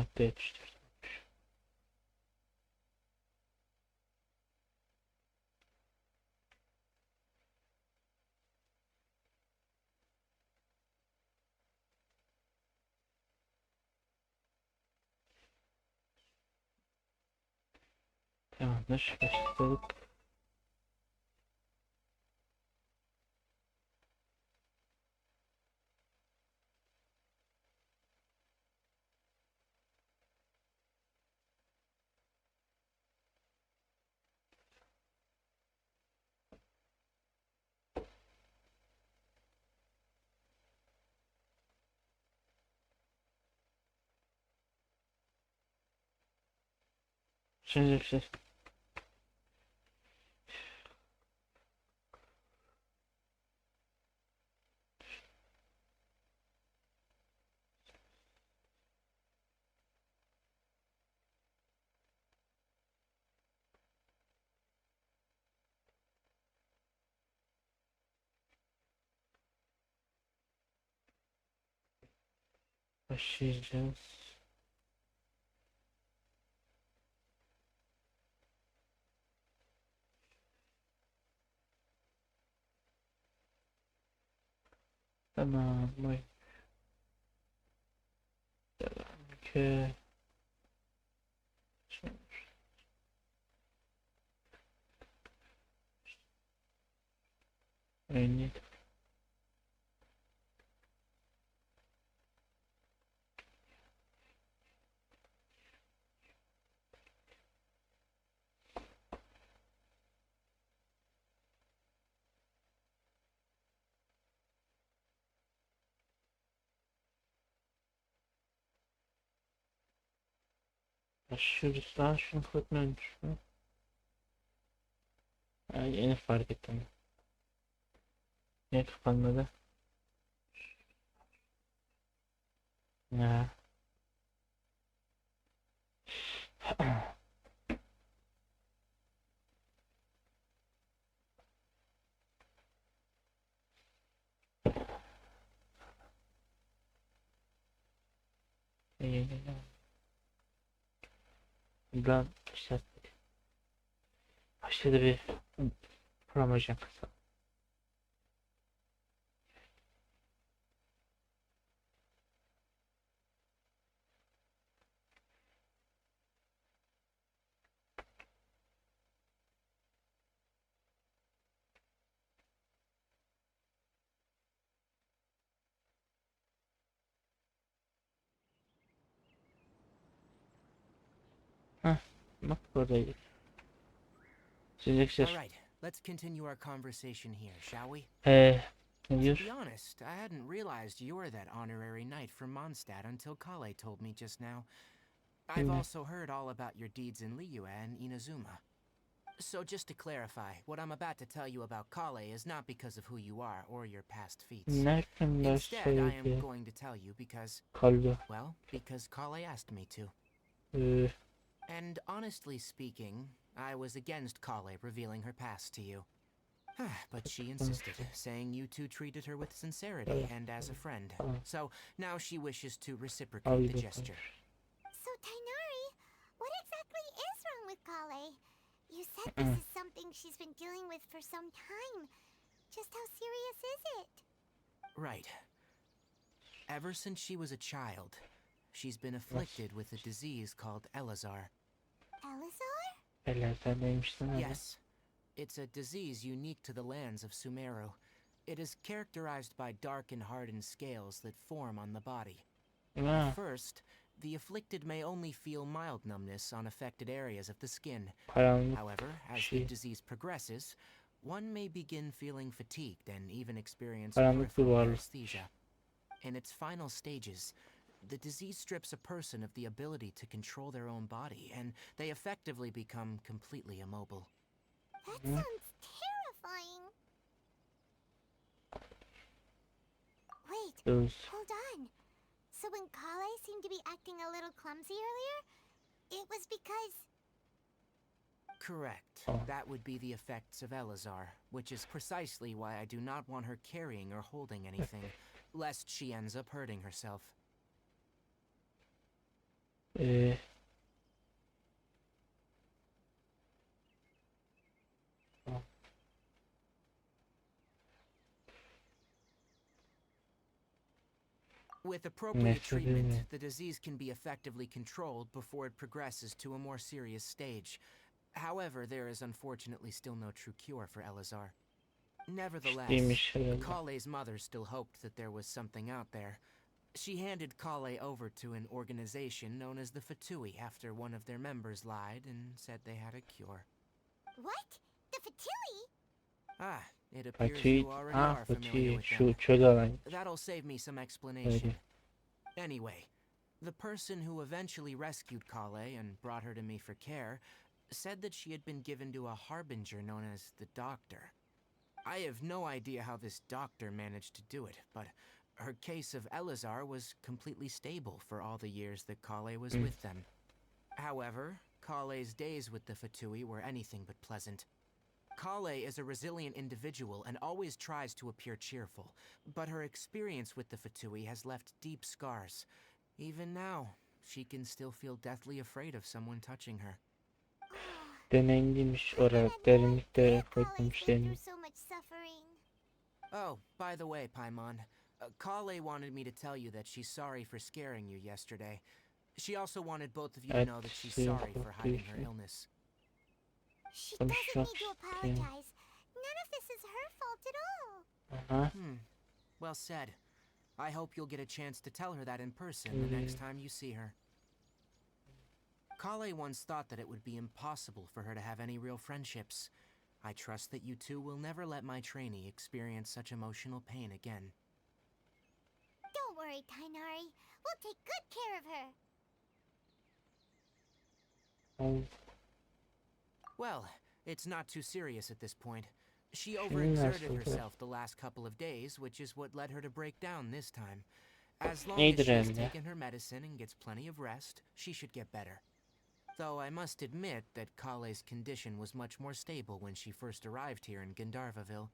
2.74. Tamamdır. Başladık. Şimdi şey. Başlayacağız. Tamam. Buyurun. Devam ki. Öyle. Başlıyoruz. Daha şunu kapatmıyormuş. Yeni fark ettim. Niye kapanmadı? Ya. Ben işte başladı bir promotion kısa. Heh, bak buradayız. All right, let's continue our conversation here, shall we? Ne To diyor? be honest, I hadn't realized you were that honorary knight from Mondstadt until Kale told me just now. I've Bilmem. also heard all about your deeds in Liyue and Inazuma. So just to clarify, what I'm about to tell you about Kale is not because of who you are or your past feats. Nereden Instead, I am söyledi? going to tell you because, Kaldı. well, because Kale asked me to. Ee, And honestly speaking, I was against Kale revealing her past to you. But she insisted, saying you two treated her with sincerity and as a friend. So now she wishes to reciprocate the gesture. So, Tainari, what exactly is wrong with Kale? You said this is something she's been dealing with for some time. Just how serious is it? Right. Ever since she was a child, she's been afflicted with a disease called Elazar. Elazar? Elazar neymiş lan öyle? Yes. It's a disease unique to the lands of Sumeru. It is characterized by dark and hardened scales that form on the body. Ha, At first, the afflicted may only feel mild numbness on affected areas of the skin. karanlık However, as the şey. disease progresses, one may begin feeling fatigued and even experience Karanlık bir peripheral varlık. paresthesia. In its final stages, the disease strips a person of the ability to control their own body, and they effectively become completely immobile. That sounds terrifying. Wait, Göz. hold on. So when Kale seemed to be acting a little clumsy earlier, it was because... Correct. Oh. That would be the effects of Elazar, which is precisely why I do not want her carrying or holding anything, lest she ends up hurting herself. Ee, With appropriate treatment, mesele the disease can be effectively controlled before it progresses to a more serious stage. However, there is unfortunately still no true cure for Elazar. Nevertheless, değilmiş herhalde. Kale's mother still hoped that there was something out there. She handed Kale over to an organization known as the Fatui after one of their members lied and said they had a cure. What? The Fatui? Ah, it appears Fatih, you already are familiar Fatih with şu them. çöl alan. That'll save me some explanation. Öyle. Anyway, the person who eventually rescued Kale and brought her to me for care said that she had been given to a harbinger known as the Doctor. I have no idea how this doctor managed to do it, but her case of Elazar was completely stable for all the years that Kale was with them. However, Kale's days with the Fatui were anything but pleasant. Kale is a resilient individual and always tries to appear cheerful, but her experience with the Fatui has left deep scars. Even now, she can still feel deathly afraid of someone touching her. Deneyimliymiş I orada. had no Derinlikte idea koydum Kale's been through seni. so much suffering. Oh, by the way, Paimon, Kale wanted me to tell you that she's sorry for scaring you yesterday. She also wanted both of you to know that she's sorry for hiding her illness. She Konuşmak doesn't need to istiyor. apologize. None of this is her fault at all. Aha. Well said. I hope you'll get a chance to tell her that in person the next time you see her. Kale once thought that it would be impossible for her to have any real friendships. I trust that you two will never let my trainee experience such emotional pain again. Don't worry, Tainari. We'll take good care of her. Al. Well, it's not too serious at this point. She Şimdi overexerted nasıl? herself the last couple of days, which is what led her to break down this time. As long as Neydir she's elde? taken her medicine and gets plenty of rest, she should get better. Though I must admit that Kale's condition was much more stable when she first arrived here in Gandharvaville.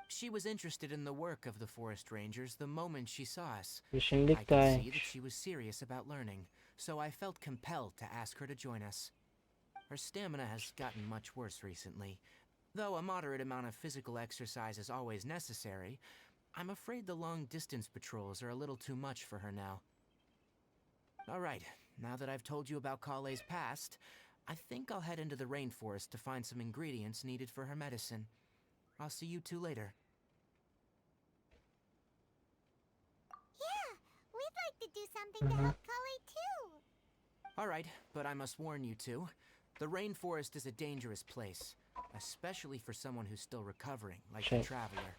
She was interested in the work of the forest rangers the moment she saw us. I Şimdilik could see that dahiymiş. she was serious about learning, so I felt compelled to ask her to join us. Her stamina has gotten much worse recently. Though a moderate amount of physical exercise is always necessary, I'm afraid the long-distance patrols are a little too much for her now. Alright, now that I've told you about Kale's past, I think I'll head into the rainforest to find some ingredients needed for her medicine. I'll see you two later. Yeah, we'd like to do something to help Kale too. Alright, but I must warn you two. The rainforest is a dangerous place, especially for someone who's still recovering, like the Sure. traveler.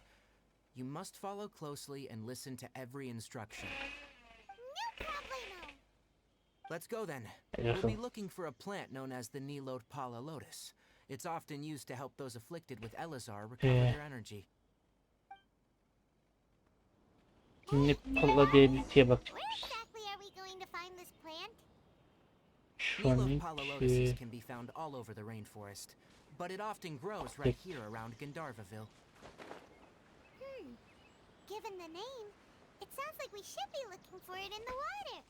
You must follow closely and listen to every instruction. No problemo. Let's go then. Yes, We'll be sir. looking for a plant known as the Nilotpala lotus. It's often used to help those afflicted with Elazar recover Yeah. their energy. Şimdi kolla diye bir şeye Where bakacağız. exactly are we going to find this plant? Şu anlık Nilotpala lotuses can be found all over the rainforest, but it often grows right here around Gandharvaville. Given the name, it sounds like we should be looking for it in the water.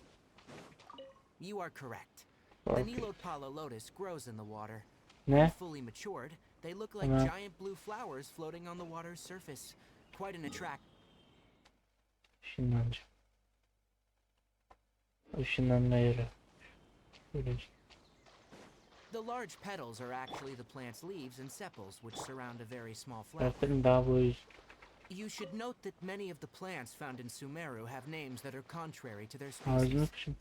You are correct. The Okay. Nilotpala lotus grows in the water. Ne? Fully matured, they look like Tamam. giant blue flowers floating on the water's surface. Quite an Işınlanacağım. Işınlanma yeri. Şöyle. The large petals are actually the plant's leaves and sepals, which surround a very small flower. Zaten daha bu You should note that many of the plants found in Sumeru have names that are contrary to their ağzını species. kışın.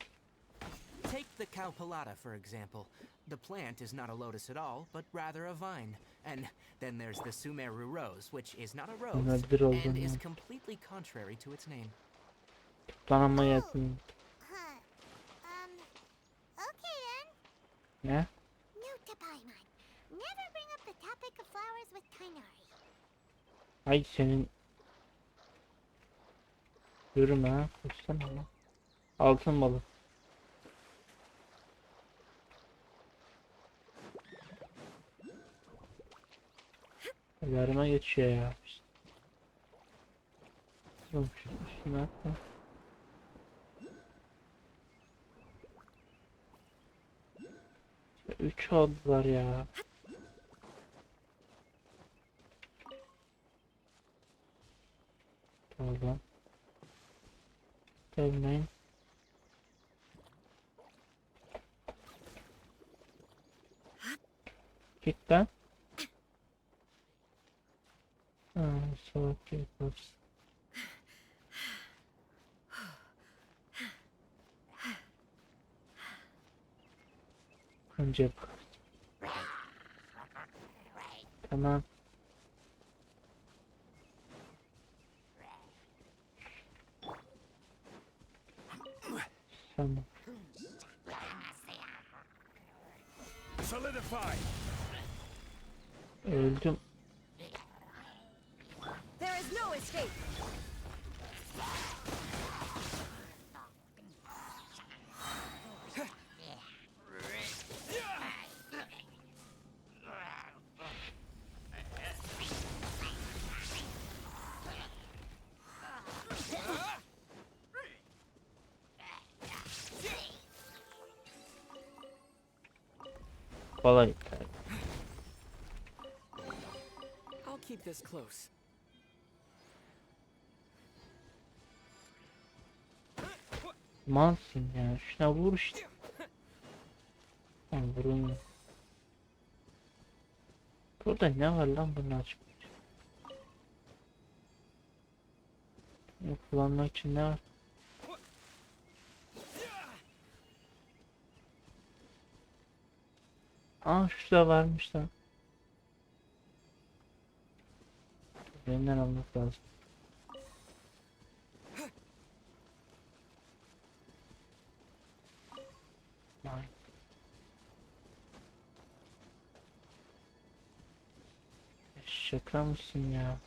Take the Calpulata, for example. The plant is not a lotus at all, but rather a vine. And then there's the Sumeru rose, which is not a rose, Nadir and olduğunu. is completely contrary to its name. Tanıma yakın. Huh. Okay then. Ne? Note to Paimon. Never bring up the topic of flowers with Tainari. Ay senin. Yürüme ha. Kaçsana lan. Altın balık. Verme geçiyor ya. Oğlum şunu atma. 3 oldular ya. Tamam. Gelmeyin. Git lan. Ha, soğuk yaparız. Önce bak. Tamam. Tamam. Solidify. Öldüm. There is no escape. Kolay. I'll keep this close. Mansın ya. Şuna vur işte. Lan vurun. Burada ne var lan bunu açmış? Bunu kullanmak için ne var? Aa şurada varmış lan. Benden almak lazım. Vay. Şaka mısın ya?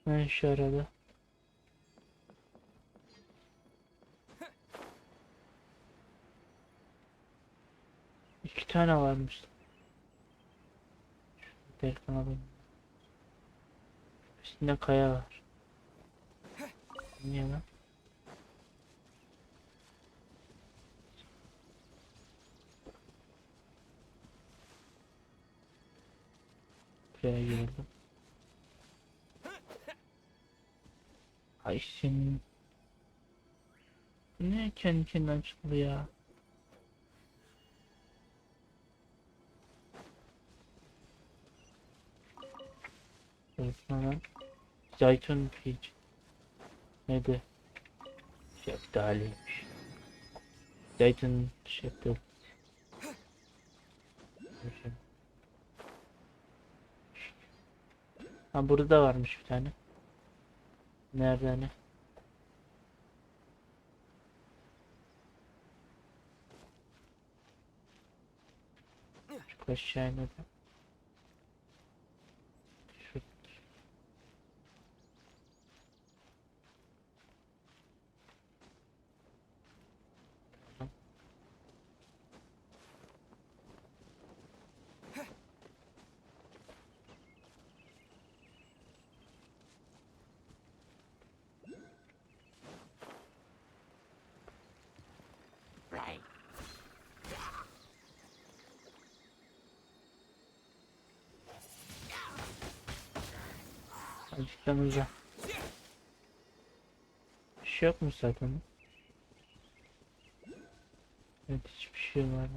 Ne işe yaradı? İki tane varmış. Telefon alayım. Üstünde kaya var. Niye lan? Buraya girdim. Ay senin. Ne kendi kendine çıktı ya? Lan. Zaytun piç. Neydi? Şeftaliymiş. Zaytun şeftal. Ha burada da varmış bir tane. Nerede hani? Çok aşağı indim. Şu. Azıcıktan uza. Bir şey yok mu zaten? Evet hiçbir şey var.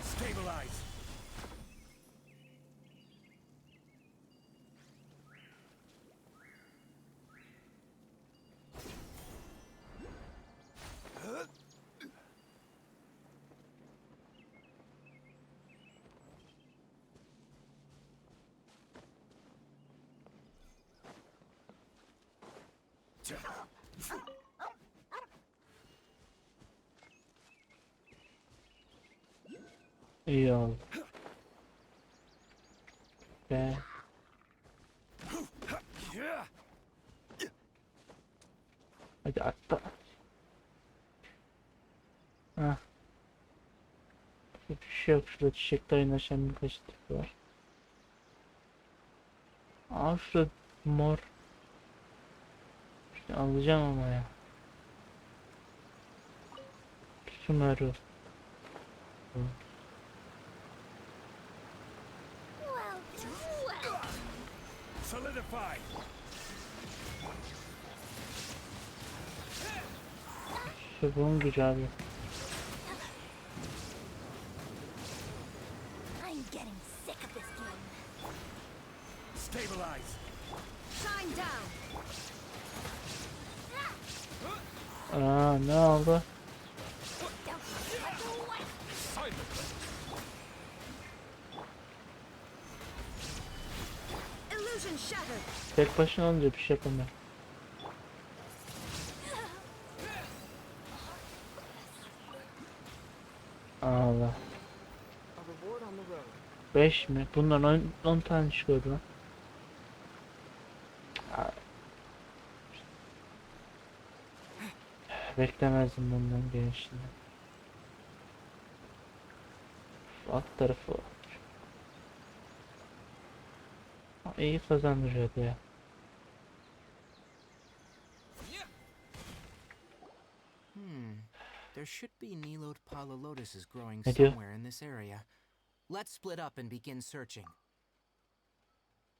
Stabilize. İyi oldu. Ve hadi atla. Hah. Bir şey yok. Şurada çiçekle oynaşan birkaç tip var. Aa şurada mor. İşte alacağım ama ya. Sumeru. Well done. Well. Solidify. Bunun gücü abi. I'm getting sick of this game. Stabilize. Shine down. Aa ne oldu? Illusion shattered. Tek başına olunca bir şey yapamıyorum. Allah. 5 mi? Bundan 10 tane çıkıyordu lan. Aa. Beklemezdim bundan gençliğini. Alt tarafı iyi kazandırıyordu ya. There should be Nilode Palalotuses growing Ne diyor? somewhere in this area. Let's split up and begin searching.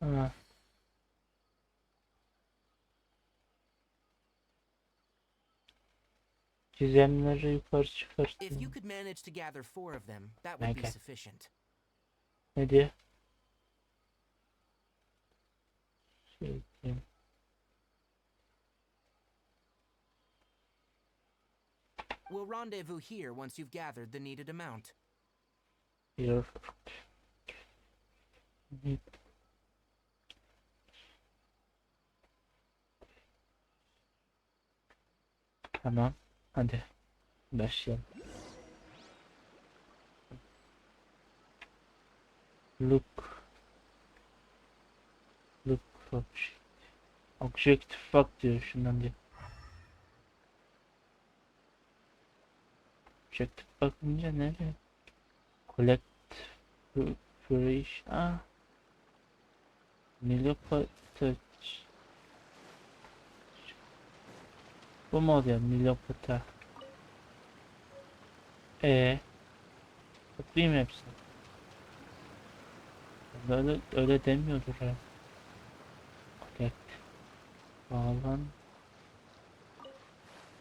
Ha. Gizemleri yukarı If you çıkarttım. could manage to gather 4 of them, that would be Okay. sufficient. Ne diyor? Şey diyeyim. We'll rendezvous here once you've gathered the needed amount. Diyor. Tamam. Hadi. Başlayalım. Look. Look object. Objective bak diyor şundan diyor. Objective bakınca nereye? Collect. Fresh. Ah. Nilopata. Bu mu oluyor? Nilopata. Toplayayım hepsini. Öyle demiyordur ya. Collect. Bağlan.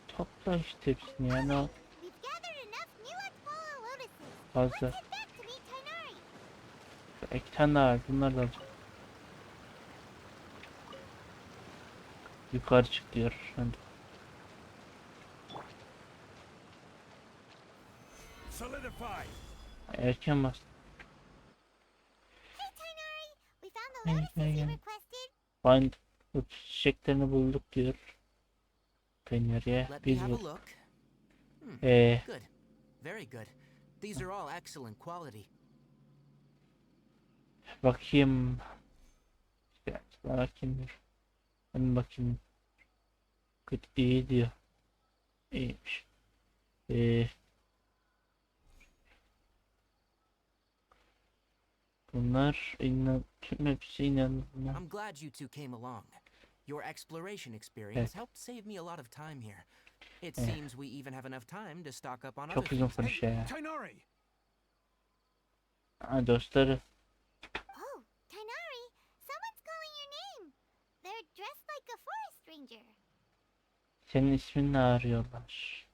Topla işte hepsini yani o We've gathered enough Nilot Palalotuses. fazla. Let's head back to meet Tainari. İki tane daha var. Bunlar da alacağım. Yukarı çık diyor. Hadi. Solidify. Erken bas. Hey Tainari, we found the lotuses you yeah. requested. Find bu çiçeklerini bulduk diyor. Pencereye Let me biz have a vur. look. Good. Very good. These are all excellent quality. Bakayım. İşte, bakayım diyor. Ben bakayım. Kötü iyi diyor. İyiymiş. Bunlar tüm hepsi inanılmaz. I'm glad you two came along. Your exploration experience helped save me a lot of time here. It seems we even have enough time to stock up on other Çok uzun things. konuşuyor ya. Tainari. Ha, dostları. Oh, Tainari, someone's calling your name. They're dressed like a forest ranger. Senin isminle arıyorlar.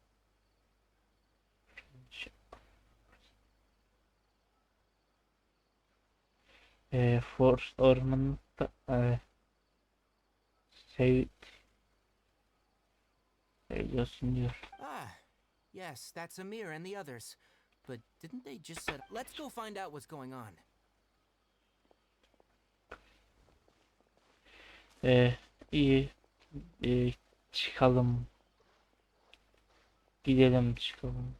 Forest ormanında seviyorsun diyor. Ah, yes, that's Amir and the others. But didn't they just set... Let's go find out what's going on. İyi. Çıkalım. Gidelim çıkalım.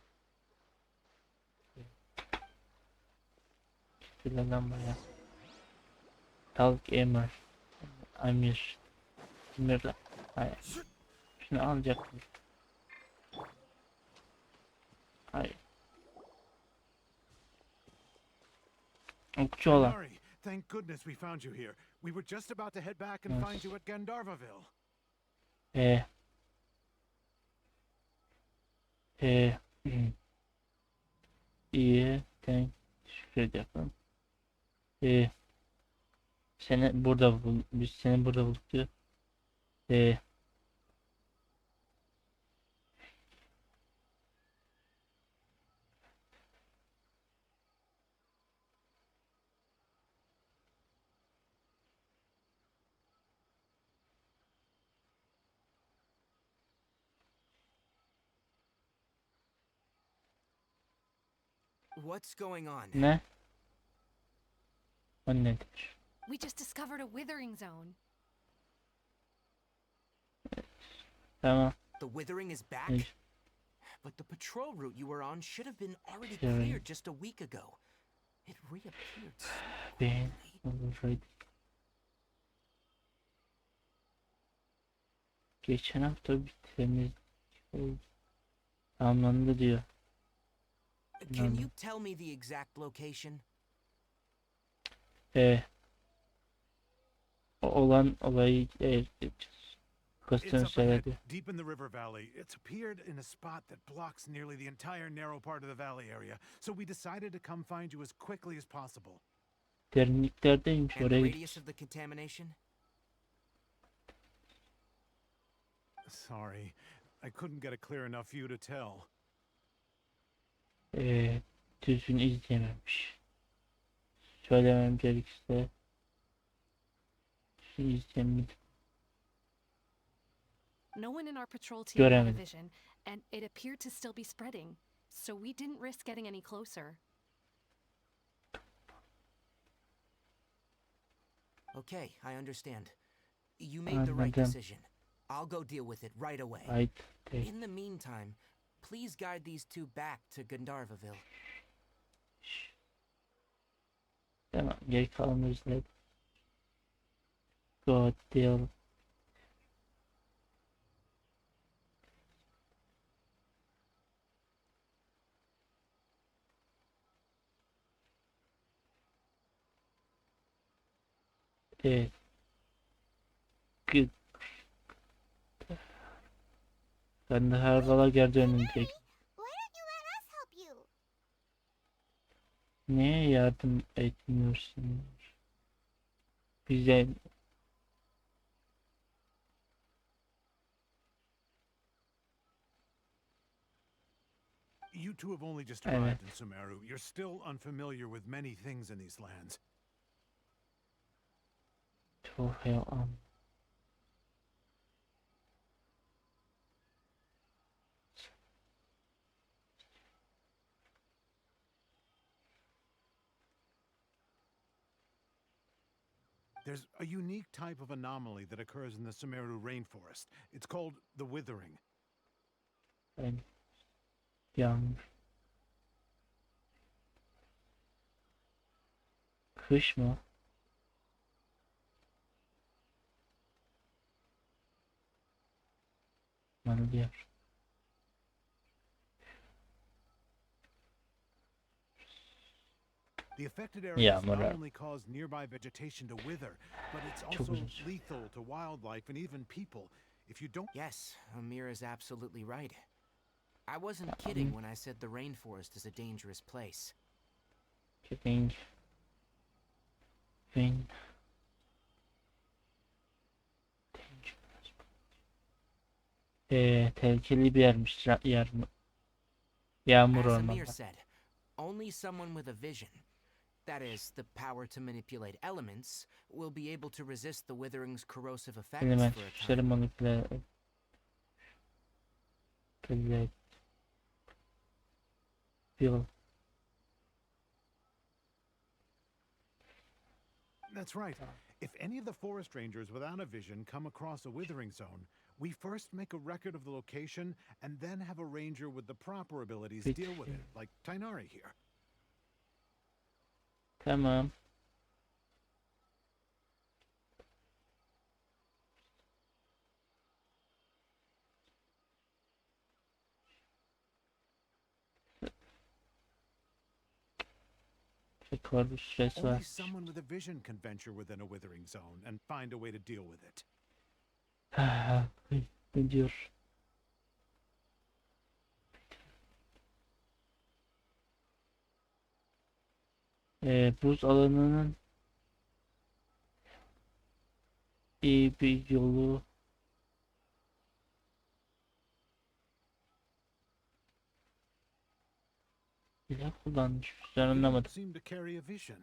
Gidelim buraya. Talk Emir. Amir. Emir'le. Hayır. Şunu alacaktım. Hayır. Okçu olan. Tainari, thank goodness we found you here. We were just about to head back and Yes. find you at Gandharvaville. E. E. İyi. Teşekkür ederim. E. Biz seni burada bulduk diyor. E. What's going on? Ne? O nedir? We just discovered a withering zone. Tamam. The withering is back? İyi. But the patrol route you were on should have been already Yeah. cleared just a week ago. It reappeared so Ben quickly. right. Geçen hafta bir temizlik oldu. Tamamlandı diyor. Can you tell me the exact location? O olan olayı kostüm It's up ahead, söyledi. deep in the river valley. It's appeared in a spot that blocks nearly the entire narrow part of the valley area. So we decided to come find you as quickly as possible. Derinliklerdeymiş And the oraya radius git. of the contamination? Sorry, I couldn't get it clear enough for you to tell. Düzgün izlememiş. Söylemem gerekirse izlemedim. No one in our patrol team had a Göremedim. vision, and it appeared to still be spreading. So we didn't risk getting any closer. Okay, I understand. You made the right Anladım. decision. I'll go deal with it right away. Ait değil. In the meantime, please guide these two back to Gandharvaville. Tamam, geri kalanı izledim. God deal. Evet. Good. Ben de her bala geri dönecek. Why don't you let us help you? Niye yardım etmiyorsun? Bize You two have only just Evet. arrived in Sumeru. You're still unfamiliar with many things in these lands. çok yalan. There's a unique type of anomaly that occurs in the Sumeru rainforest. It's called the withering. Ben yanlış. Kış mı? Bana diyor. The affected Yeah, areas not whatever. only cause nearby vegetation to wither, but it's Çok also üzücü. lethal to wildlife and even people. If you don't Yes, Amir is absolutely right. I wasn't kidding when I said the rainforest is a dangerous place. Keeping. Thing. Tehlikeli bir yermiş. Yağmur As Amir ormanı. said, only someone with a vision, that is, the power to manipulate elements, will be able to resist the withering's corrosive effects Element. for a Güçleri time. manipüle. Feel. That's right. If any of the forest rangers without a vision come across a withering zone, we first make a record of the location and then have a ranger with the proper abilities deal with it, like Tainari here. Tamam. Var, bir süresi Only var. someone with a vision can venture within a withering zone and find a way to deal with it. Ne diyor? Buz alanının iyi bir yolu bile kullanmış. Ben You don't anlamadım. seem to carry a vision.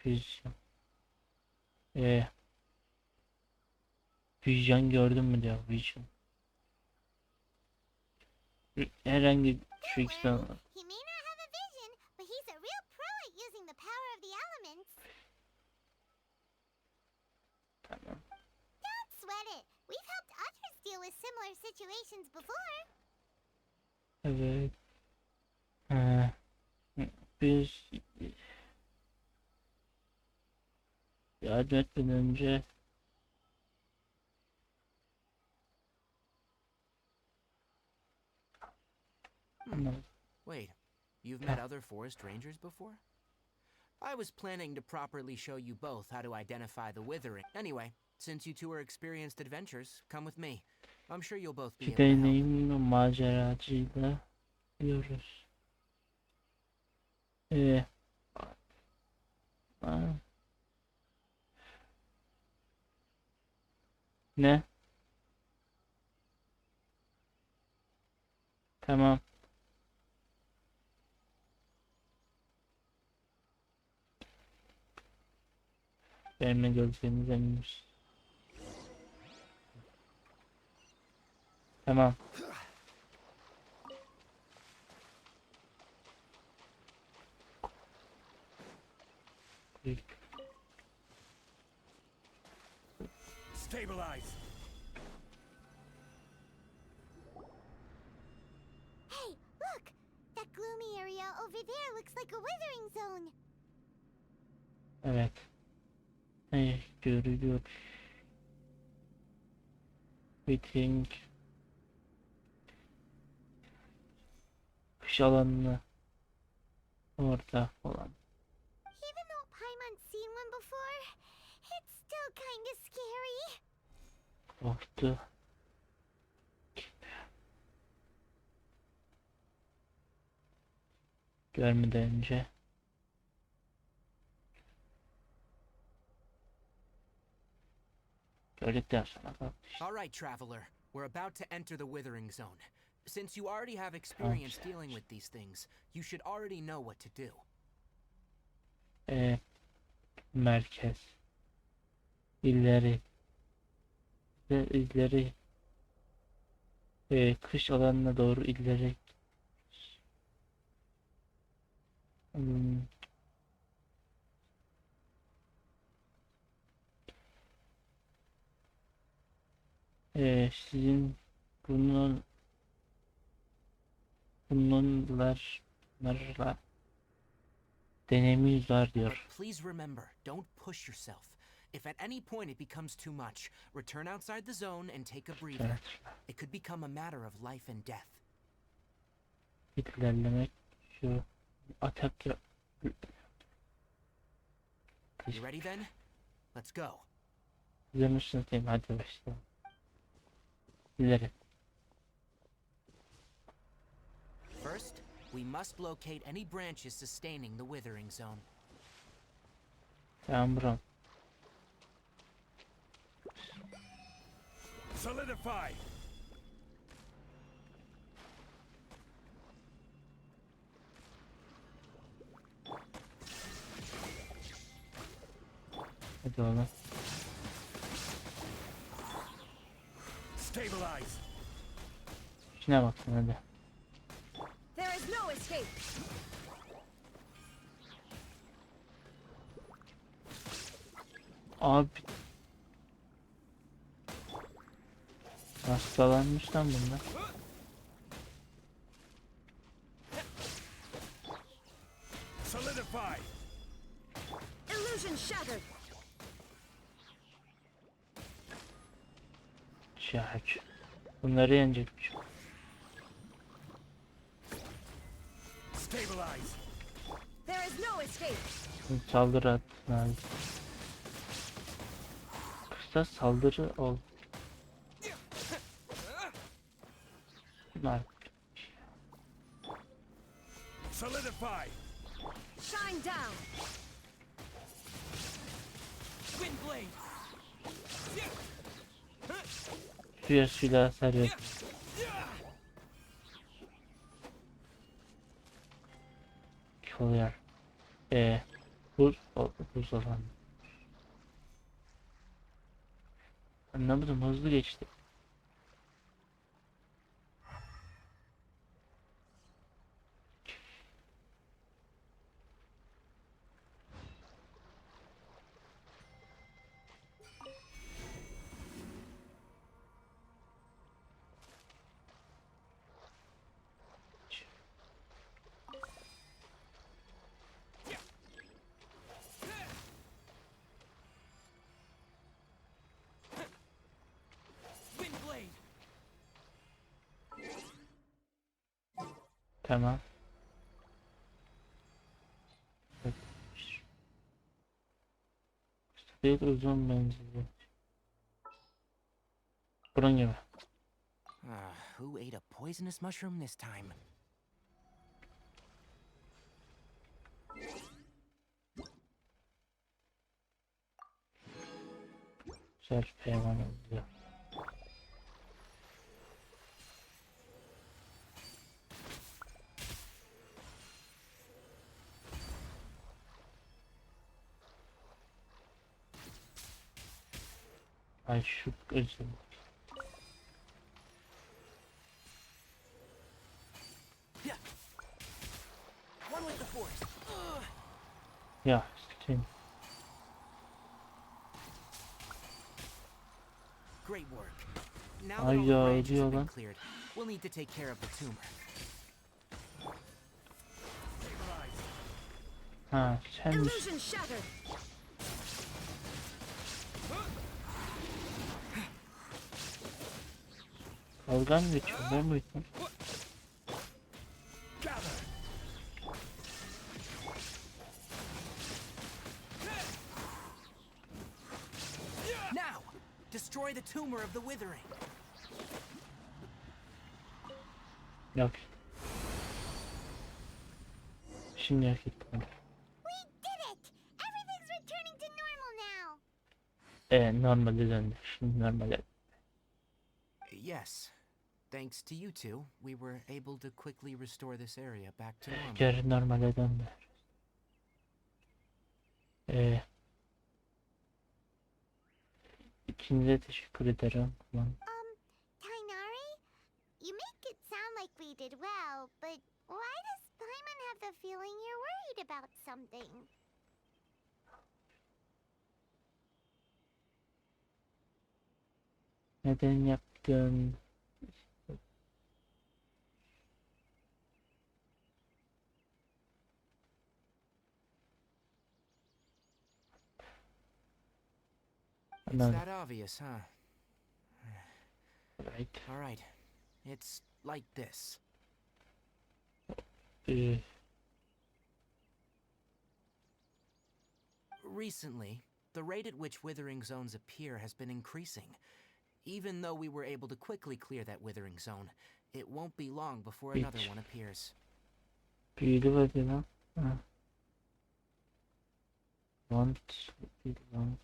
Vizyon. Vizyon gördün mü diyor. Vizyon. Herhangi Don't şu ikisinden worry, he may not have a vision, but he's a real pro at using the power of the elements. tamam. Don't sweat it. We've helped others deal with similar situations before. Evet. Ha, biz yardım etmeden önce anlamadım. Wait, you've met other forest rangers before? I was planning to properly show you both how to identify the withering. Anyway, since you two are experienced adventurers, come with me. I'm sure you'll both be İki able to help. deneyimli maceracıyla diyoruz. Ha. Ne? Tamam. Benimle görüşleriniz eminmiş. Tamam. Stabilize. Hey, look! That gloomy area over there looks like a withering zone. Evet. Görülüyor. Meeting. Kış alanı orada olan. Even though Paimon's seen one before, it's still kinda scary. Korktu. Görmeden önce. Gördükten sonra bak. All right, traveler. We're about to enter the withering zone. Since you already have experience dealing with these things, you should already know what to do. Merkez. İleri. Ve ileri. Kış alanına doğru ileri. Hmm. Sizin bunlarla deneyiminiz var But diyor. please remember, don't push yourself. If at any point it becomes too much, return outside the zone and take a breather. Evet. It could become a matter of life and death. İlerlemek şu atak yap. You ready then? Let's go. Üzerine diyeyim, hadi başlayalım. İleri. First, we must locate any branches sustaining the withering zone. Tamam bro. Solidify. Hadi oğlum. Stabilize. İşine baksın hadi. There is no escape. Abi. Hastalanmış lan bunlar. Solidify. Illusion shattered. Bunları yenecekmiş. Stabilize. There is no escape. Saldırı attın abi. Kısa saldırı ol. Bunlar Solidify. Shine down. Wind blade. suya suyla hasar ver. Oluyor. Buz olan. Anlamadım, hızlı geçti. Wind blade. Tamam. Evet. Değil, uzun menzilli. Bunun gibi. Who ate a poisonous mushroom this time? Güzel peyvan oluyor. Ay şu özür. Yeah. One with the force. Ya sikeyim. Great work. Now that Ay all the ya, branches ölüyor have been lan. cleared, we'll need to take care of the tumor. Stabilize. Ha sen misin? Illusion shattered. Kavga mı geçiyor? Ben mi bittim? Gather. Now, destroy the tumor of the withering. Yok. Şimdi hak ettim. We did it! Everything's returning to normal now. Normale döndü. Şimdi normale. Yes. Thanks to you two, we were able to quickly restore this area back to normal. Geri normale döndü. İkinize teşekkür ederim. Ulan, Tainari? You make it sound like we did well, but why does Paimon have the feeling you're worried about something? neden yaptın? It's Anladım. that obvious, huh? Right. Alright. It's like this. Ee, Recently, the rate at which withering zones appear has been increasing. Even though we were able to quickly clear that withering zone, it won't be long before another Hiç. one appears. büyüdü hadi lan. Ha. Want. Want.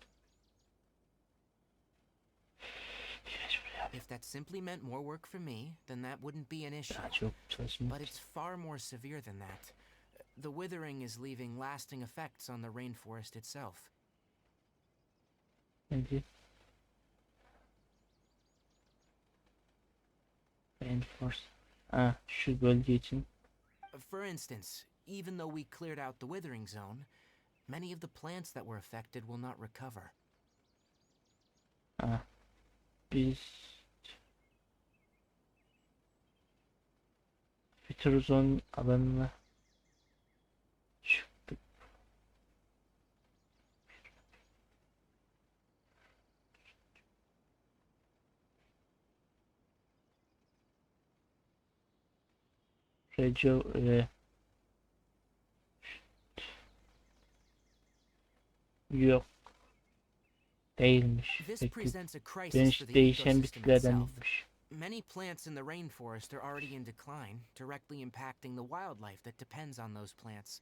Geç buraya. If that simply meant more work for me, then that wouldn't be an issue. Daha çok çalışmak But it's far more severe than that. The withering is leaving lasting effects on the rainforest itself. Hadi. Reinforce. Ha, şu bölge için. For instance, even though we cleared out the withering zone, many of the plants that were affected will not recover. Ha. Biz Füturizon alanına çıktık. Reco Yok. Değilmiş. This Peki. presents a crisis for the Değişen ecosystem bitkilerden itself. değilmiş. Many plants in the rainforest are already in decline, directly impacting the wildlife that depends on those plants.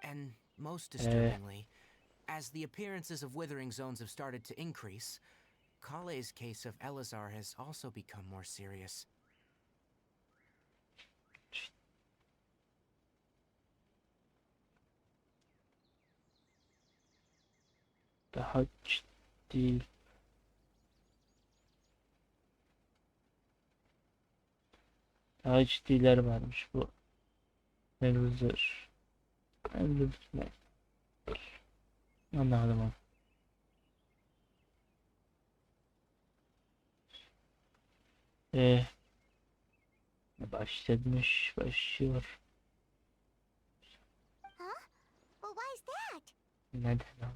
And most disturbingly, as the appearances of withering zones have started to increase, Kale's case of Elazar has also become more serious. Daha ciddi. Daha ciddiler varmış bu. Mevzular. Mevzular. Anladım onu. Başlıyor. Huh? But why is that? Neden ama?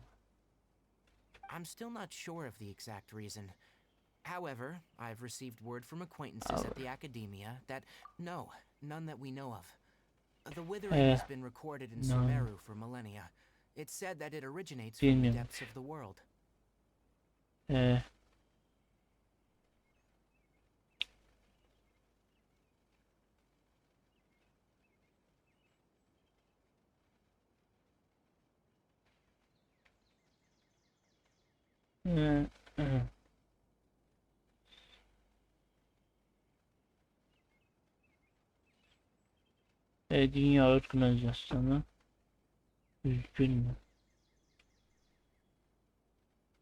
I'm still not sure of the exact reason. However, I've received word from acquaintances at the academia that no, none that we know of. The withering has been recorded in Sumeru for millennia. It's said that it originates from the depths of the world. Ee, e. Dünya Organizasyonu üzgün mü?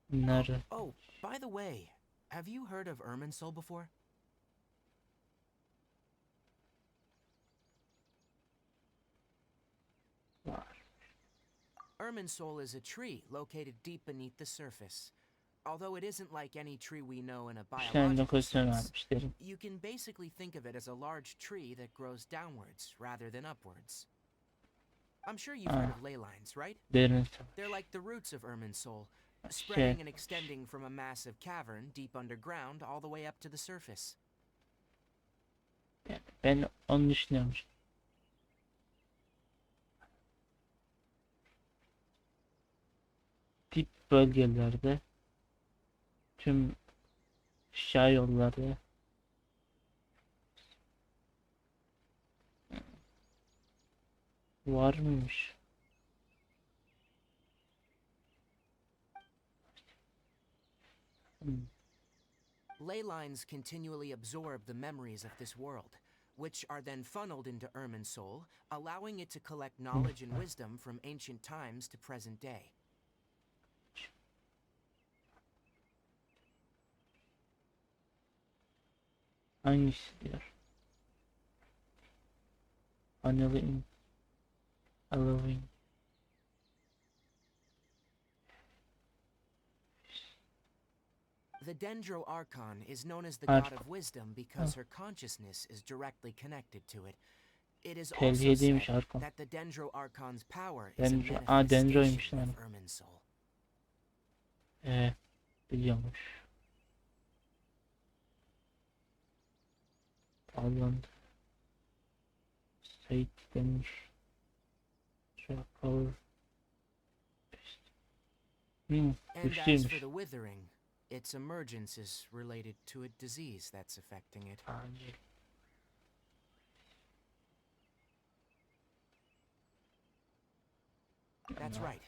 Nerede? Oh, by the way, have you heard of Irminsul before? Var. Irminsul is a tree located deep beneath the surface. Although it isn't like any tree we know in a Bir tane biological lokasyon sense, vermişlerim. you can basically think of it as a large tree that grows downwards rather than upwards. I'm sure you've heard of ley lines, right? Derin They're like the roots of Irminsul, savaş. spreading and extending from a massive cavern deep underground all the way up to the surface. Yani ben onu düşünüyorum. Dip bölgelerde tüm aşağı yolları var mıymış? Ley lines continually absorb the memories of this world, which are then funneled into Irminsul, allowing it to collect knowledge and wisdom from ancient times to present day. Hangisi diyor? Anneling, allowing. The Dendro Archon is known as the god of wisdom because her consciousness is directly connected to it. It is also Tehlikeliymiş said Arkan. that the Dendro Archon's power is a Dendroymuş manifestation yani. of Irminsul. Biliyormuş. Bağlandı. Sait Demir. Power. And as for Güçlüymüş. the Withering, its emergence is related to a disease that's affecting it. Acil. That's right.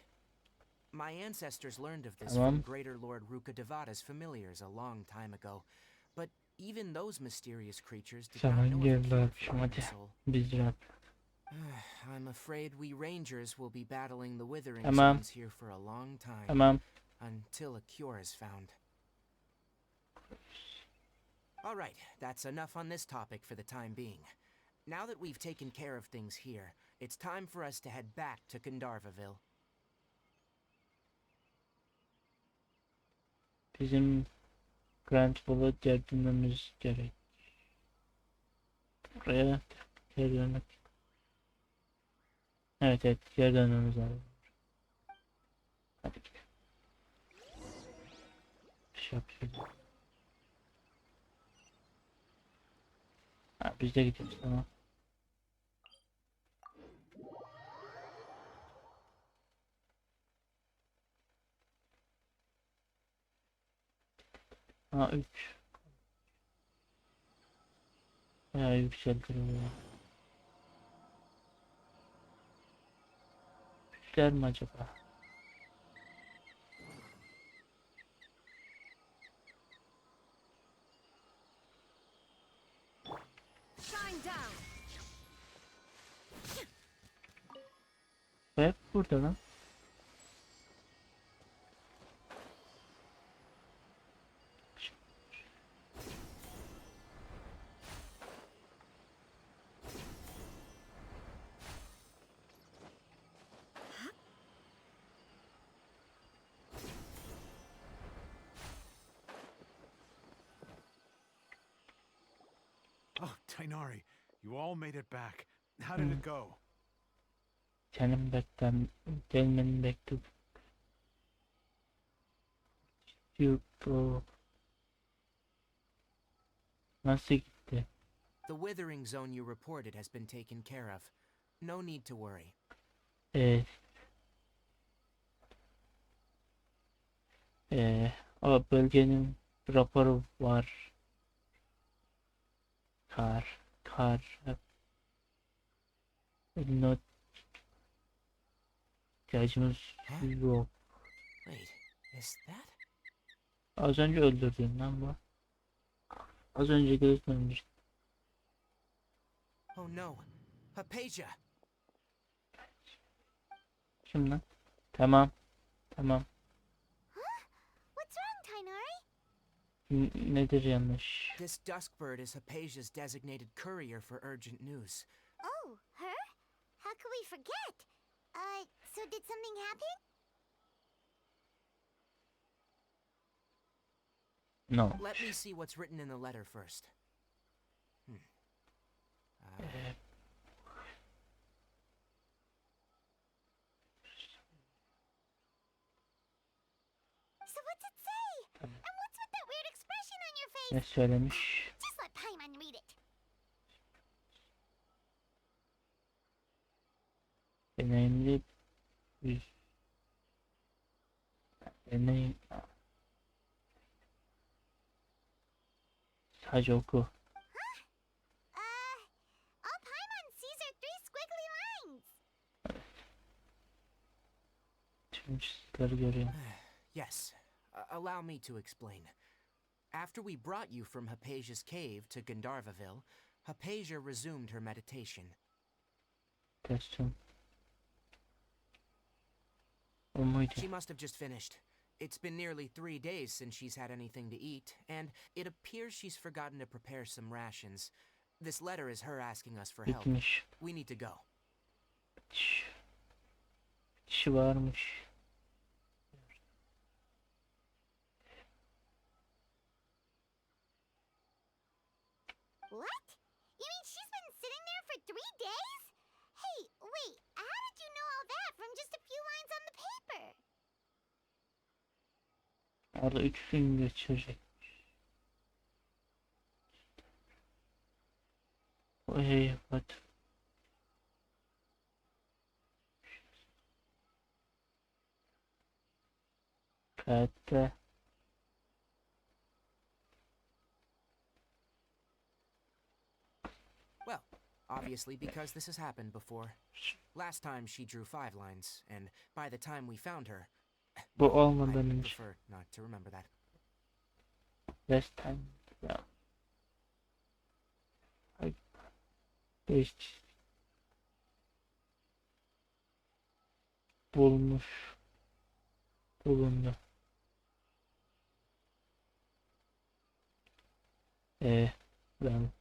My ancestors learned of this Tamam. from Greater Lord Rukadevada's familiars a long time ago. But even those mysterious creatures did not Zaman know of a geldi cure abiciğim for hadi. Irminsul. Biz rahat. I'm afraid we rangers will be battling the withering Tamam. zones here for a long time. Tamam. Until a cure is found. Alright, that's enough on this topic for the time being. Now that we've taken care of things here, it's time for us to head back to Gandharvaville. Bizim Grand Bull'a döndürmemiz gerek. Buraya geri dönmek. Evet geri dönmemiz lazım. Hadi gidelim. Bir şey yapıyoruz. Biz de gidiyoruz tamam. Ha 3. Ya yükseltirim. Üçler mi acaba? Shine down. Hep burada lan. Oh, Tainari, you all made it back. How did it go? Senin gelmeni bekledim. Bu nasıl gitti? The withering zone you reported has been taken care of. No need to worry. Ee, o bölgenin raporu var. Kar. Not ihtiyacımız yok. Wait, is that? Az önce öldürdün lan bu. Az önce gözlemiş. Oh no, Hypatia! Kim lan? Tamam. What's wrong, Tainari? Nedir yanlış? This Duskbird is Hypatia's designated courier for urgent news. Oh, her? How could we forget? So did something happen? No. Let me see what's written in the letter first. So what's it say? And what's with that weird expression on your face? Ne söylemiş? Just let Paimon read it. Deneyimli bir deneyim. Sadece oku. All Paimon sees are 3 squiggly lines. Tüm çizgileri görüyorum. Yes, allow me to explain. After we brought you from Hypatia's cave to Gandharvaville, Hypatia resumed her meditation. Testim. O muydu? She must have just finished. It's been nearly 3 days since she's had anything to eat, and it appears she's forgotten to prepare some rations. This letter is her asking us for help. Bitmiş. We need to go. Kişi varmış. What? You mean she's been sitting there for 3 days? Hey, wait, how did you know all that from just a few lines on the paper? Orada 3 gün geçirecek. Hey, what? Kayıtta. Well, obviously because this has happened before. Last time she drew 5 lines, and by the time we found her... Bu I olmadan önce. prefer not to remember that. Last time. Ya. Ay. Beş. Bulundu. Ben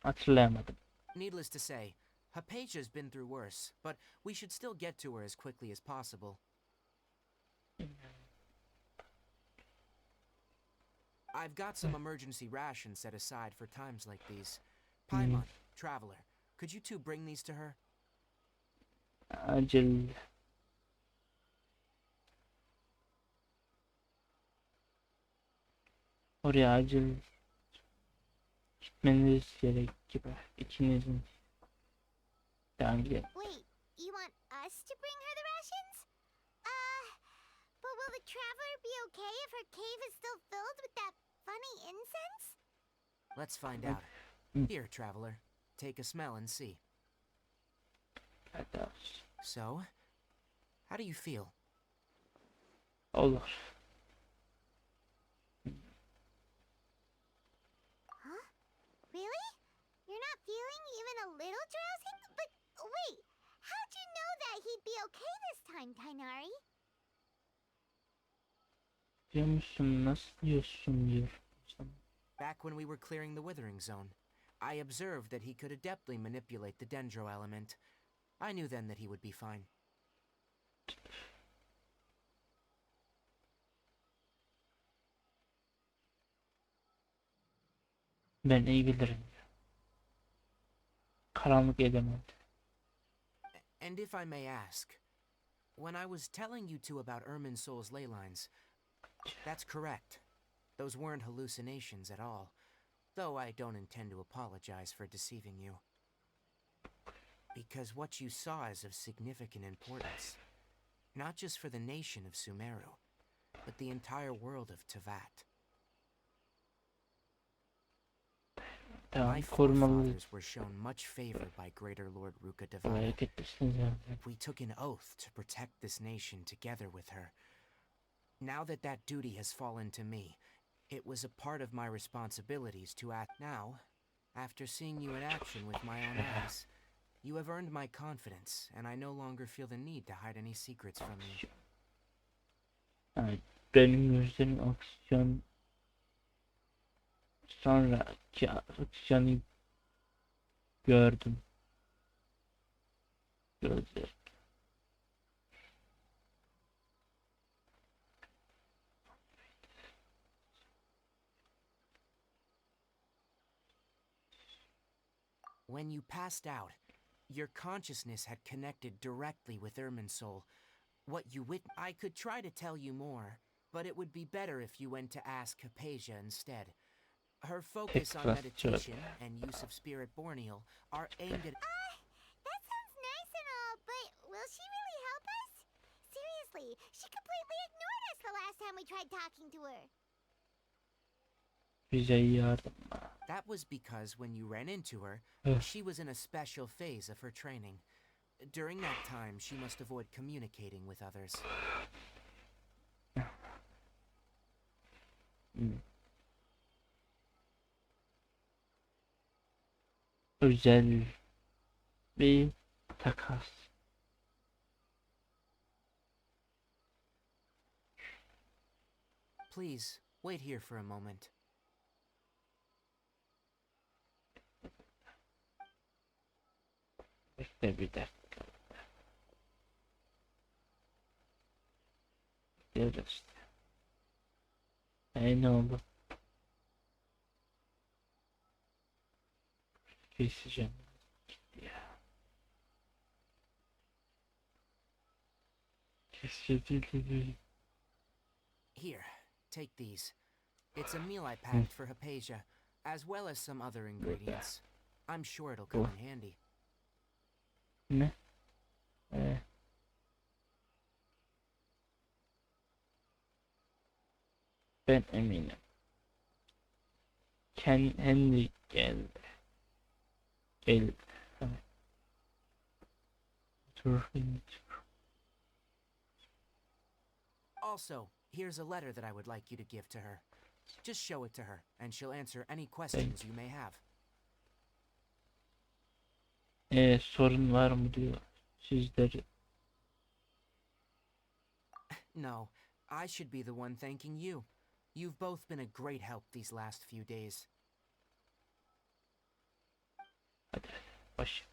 hatırlayamadım. Needless to say, Hypatia's been through worse, but we should still get to her as quickly as possible. I've got some emergency rations set aside for times like these. Paimon, Traveler, could you two bring these to her? Acil. Oraya acil gitmeniz gerek gibi. İkinizin. Tamam gel. Wait, you want us to bring her the rations? would Traveler be okay if her cave is still filled with that funny incense? Let's find out. Here, traveler. Take a smell and see. Hadi. So, how do you feel? Olur. Huh? Really? You're not feeling even a little drowsy? But wait, how'd you know that he'd be okay this time, Tainari? Diyor musun? Nasıl diyorsun diyor. Back when we were clearing the withering zone, I observed that he could adeptly manipulate the dendro element. I knew then that he would be fine. Ben iyi bilirim. Karanlık element. And if I may ask, when I was telling you two about Irminsol's ley lines, that's correct. Those weren't hallucinations at all, though I don't intend to apologize for deceiving you. Because what you saw is of significant importance, not just for the nation of Sumeru, but the entire world of Tevat. Tamam, My korumalı forefathers were shown much favor by Greater Lord Ruka Devata. hareketlisiniz yani. We took an oath to protect this nation together with her. Now that that duty has fallen to me, it was a part of my responsibilities to act. Now, after seeing you in action with my own eyes, you have earned my confidence, and I no longer feel the need to hide any secrets from you. Yani benim gözlerim aksiyon sonraki aksiyonu gördüm. Gözlerim. When you passed out, your consciousness had connected directly with Irminsul. What you I could try to tell you more, but it would be better if you went to ask Hypatia instead. Her focus on meditation and use of spirit borneal are aimed at... That sounds nice and all, but will she really help us? Seriously, she completely ignored us the last time we tried talking to her. Bize yardım. That was because when you ran into her, she was in a special phase of her training. During that time, she must avoid communicating with others. Özel bir takas. Please, wait here for a moment. Bekle bir dakika. Görüyoruz işte. Ne oldu? Keseceğim. Gitti ya. Keseceğim. Here, take these. It's a meal I packed for Hypatia, as well as some other ingredients. I'm sure it'll come in handy. Ne? Ben eminim. Henry geldi. Geldi. Also, here's a letter that I would like you to give to her. Just show it to her, and she'll answer any questions you may have. Sorun var mı diyor sizleri. No, I should be the one thanking you. You've both been a great help these last few days. Hadi baş.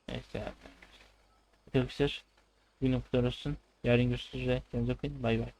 Neyse. Arkadaşlar bugün bu kadar olsun. Yarın görüşürüz. Kendinize bakın. Bay bay.